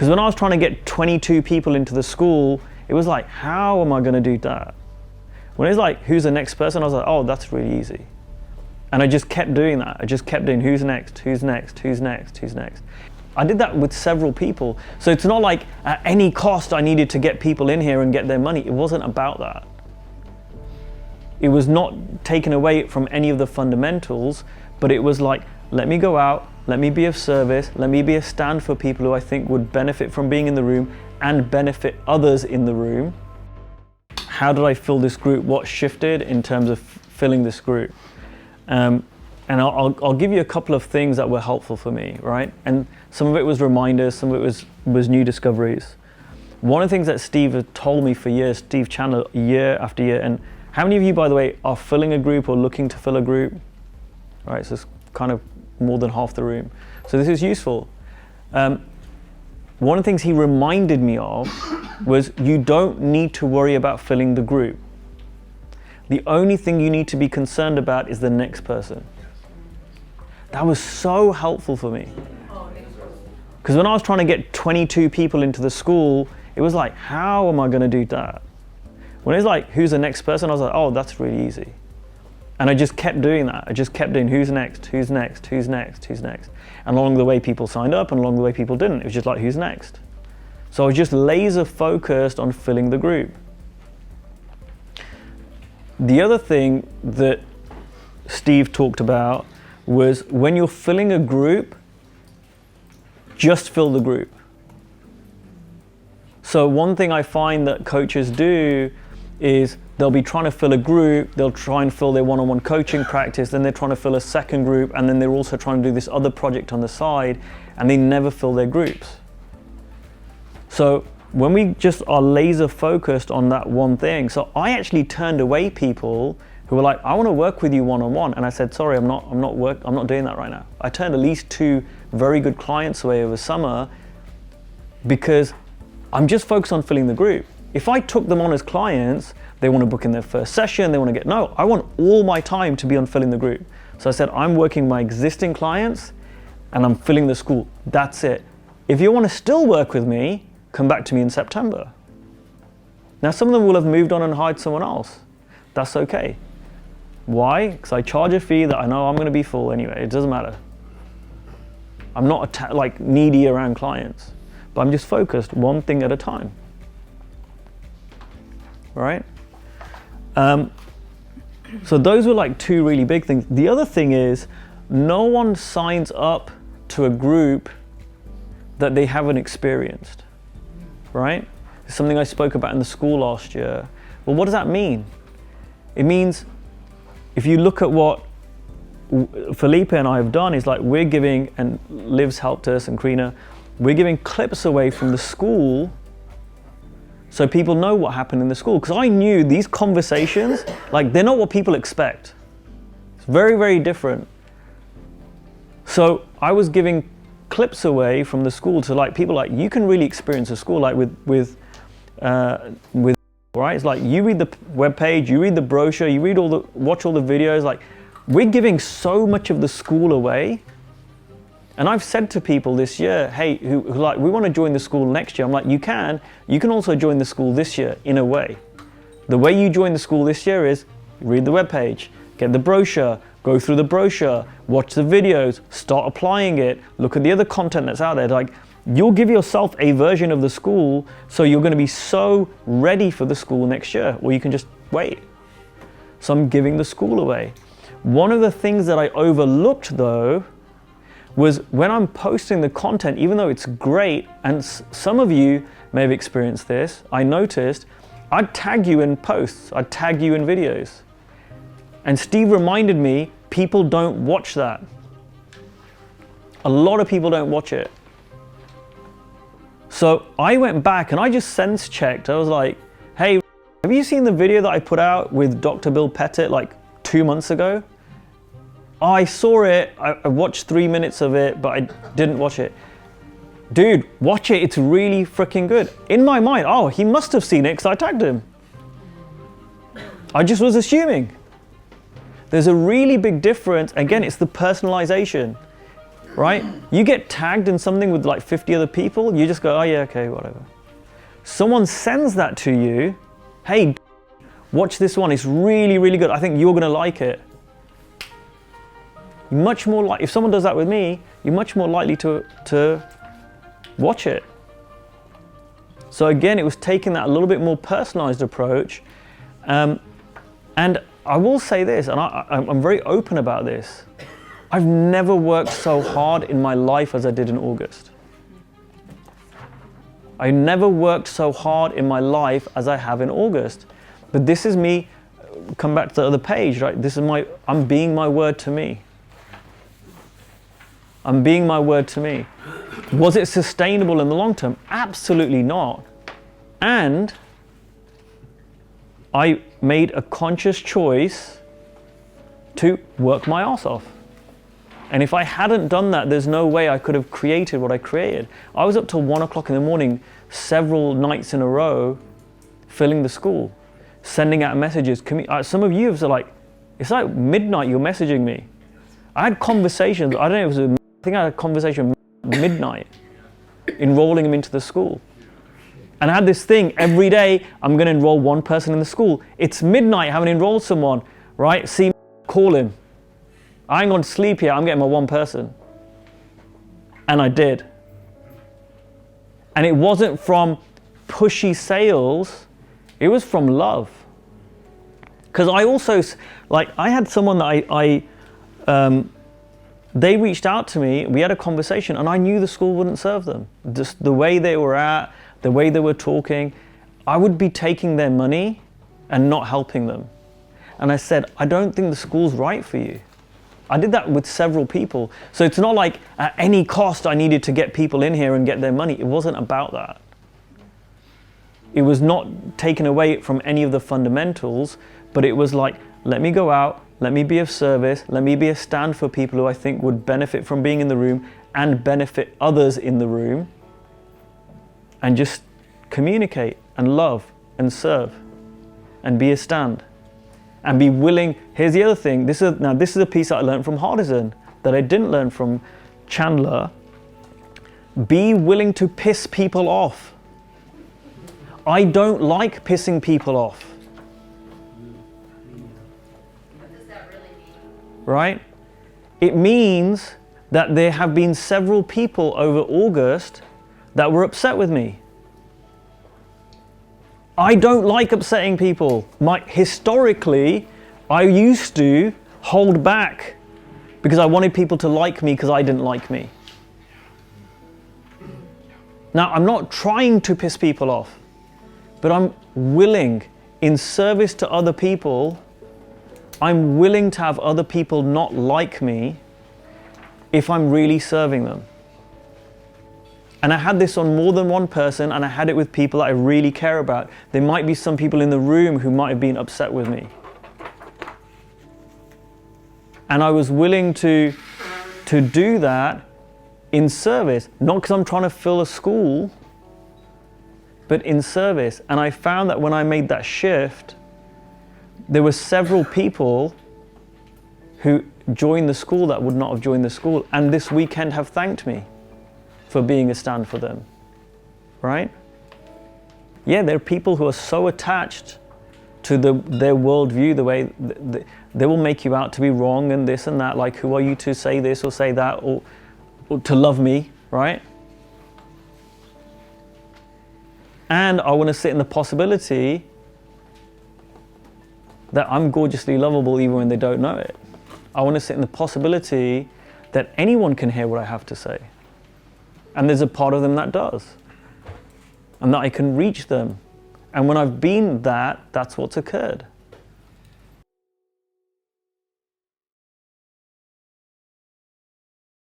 Because when I was trying to get 22 people into the school, it was like, how am I going to do that? When it's like, who's the next person? I was like, oh, that's really easy. And I just kept doing that. I just kept doing who's next, who's next, who's next, who's next. I did that with several people. So it's not like at any cost I needed to get people in here and get their money. It wasn't about that. It was not taken away from any of the fundamentals, but it was like, let me go out, let me be of service, let me be a stand for people who I think would benefit from being in the room and benefit others in the room. How did I fill this group? What shifted in terms of filling this group? And I'll give you a couple of things that were helpful for me, right? And some of it was reminders, some of it was new discoveries. One of the things that Steve had told me for years, Steve Chandler, year after year, and how many of you, by the way, are filling a group or looking to fill a group? Right, so it's kind of more than half the room. So this is useful. One of the things he reminded me of was you don't need to worry about filling the group. The only thing you need to be concerned about is the next person. That was so helpful for me. Because when I was trying to get 22 people into the school, it was like, how am I going to do that? When it's like, who's the next person? I was like, oh, that's really easy. And I just kept doing that. I just kept doing who's next, who's next, who's next, who's next. And along the way people signed up and along the way people didn't. It was just like, who's next? So I was just laser focused on filling the group. The other thing that Steve talked about was when you're filling a group, just fill the group. So one thing I find that coaches do is they'll be trying to fill a group, they'll try and fill their one-on-one coaching practice, then they're trying to fill a second group, and then they're also trying to do this other project on the side, and they never fill their groups. So when we just are laser focused on that one thing, so I actually turned away people who were like, I want to work with you one-on-one, and I said, sorry, I'm not doing that right now. I turned at least 2 very good clients away over summer because I'm just focused on filling the group. If I took them on as clients, they want to book in their first session, they want to get, no, I want all my time to be on filling the group. So I said, I'm working my existing clients and I'm filling the school. That's it. If you want to still work with me, come back to me in September. Now, some of them will have moved on and hired someone else. That's okay. Why? Because I charge a fee that I know I'm going to be full anyway. It doesn't matter. I'm not like needy around clients, but I'm just focused one thing at a time. Right? So those were like 2 really big things. The other thing is no one signs up to a group that they haven't experienced, right? It's something I spoke about in the school last year. Well, what does that mean? It means if you look at what Felipe and I have done is like we're giving, and Liv's helped us and Karina, we're giving clips away from the school so people know what happened in the school. Because I knew these conversations, like they're not what people expect. It's very, very different. So I was giving clips away from the school to like people like, you can really experience a school like with right? It's like you read the webpage, you read the brochure, you watch all the videos, like we're giving so much of the school away. And I've said to people this year, hey, who like, we want to join the school next year. I'm like, you can also join the school this year in a way. The way you join the school this year is read the webpage, get the brochure, go through the brochure, watch the videos, start applying it, look at the other content that's out there. Like, you'll give yourself a version of the school so you're going to be so ready for the school next year, or you can just wait. So I'm giving the school away. One of the things that I overlooked though was when I'm posting the content, even though it's great, and some of you may have experienced this, I noticed I'd tag you in posts, I'd tag you in videos. And Steve reminded me, people don't watch that. A lot of people don't watch it. So I went back and I just sense checked. I was like, hey, have you seen the video that I put out with Dr. Bill Pettit like 2 months ago? I saw it, I watched 3 minutes of it, but I didn't watch it. Dude, watch it, it's really freaking good. In my mind, oh, he must have seen it because I tagged him. I just was assuming. There's a really big difference. Again, it's the personalization. right? You get tagged in something with like 50 other people, you just go, oh yeah, okay, whatever. Someone sends that to you, hey, watch this one, it's really, really good. I think you're gonna like it. Much more like, if someone does that with me, you're much more likely to watch it. So again, it was taking that a little bit more personalized approach. And I will say this, and I'm very open about this. I've never worked so hard in my life as I did in August. I never worked so hard in my life as I have in August. But this is me, come back to the other page, right? This is I'm being my word to me. I'm being my word to me. Was it sustainable in the long term? Absolutely not. And I made a conscious choice to work my ass off. And if I hadn't done that, there's no way I could have created what I created. I was up till 1 o'clock in the morning, several nights in a row, filling the school, sending out messages. Some of you are like, it's like midnight you're messaging me. I had conversations, I don't know, I think I had a conversation midnight, enrolling them into the school. And I had this thing every day, I'm gonna enroll one person in the school. It's midnight, I haven't enrolled someone, right? See, call him. I ain't gonna sleep here, I'm getting my one person. And I did. And it wasn't from pushy sales, it was from love. Because I also, like, I had someone that they reached out to me, we had a conversation, and I knew the school wouldn't serve them. Just the way they were at, the way they were talking, I would be taking their money and not helping them. And I said, I don't think the school's right for you. I did that with several people. So it's not like at any cost I needed to get people in here and get their money. It wasn't about that. It was not taken away from any of the fundamentals, but it was like, let me go out, let me be of service, let me be a stand for people who I think would benefit from being in the room and benefit others in the room, and just communicate and love and serve and be a stand and be willing. Here's the other thing, this is a piece that I learned from Hardison that I didn't learn from Chandler. Be willing to piss people off. I don't like pissing people off. Right? It means that there have been several people over August that were upset with me. I don't like upsetting people. Historically, I used to hold back because I wanted people to like me because I didn't like me. Now, I'm not trying to piss people off, but I'm willing, in service to other people, I'm willing to have other people not like me if I'm really serving them. And I had this on more than one person, and I had it with people that I really care about. There might be some people in the room who might have been upset with me. And I was willing to do that in service, not because I'm trying to fill a school, but in service. And I found that when I made that shift, there were several people who joined the school that would not have joined the school, and this weekend have thanked me for being a stand for them, right? Yeah, there are people who are so attached to their worldview, the way they will make you out to be wrong and this and that, like, who are you to say this or say that, or to love me, right? And I want to sit in the possibility that I'm gorgeously lovable even when they don't know it. I want to sit in the possibility that anyone can hear what I have to say. And there's a part of them that does. And that I can reach them. And when I've been that, that's what's occurred.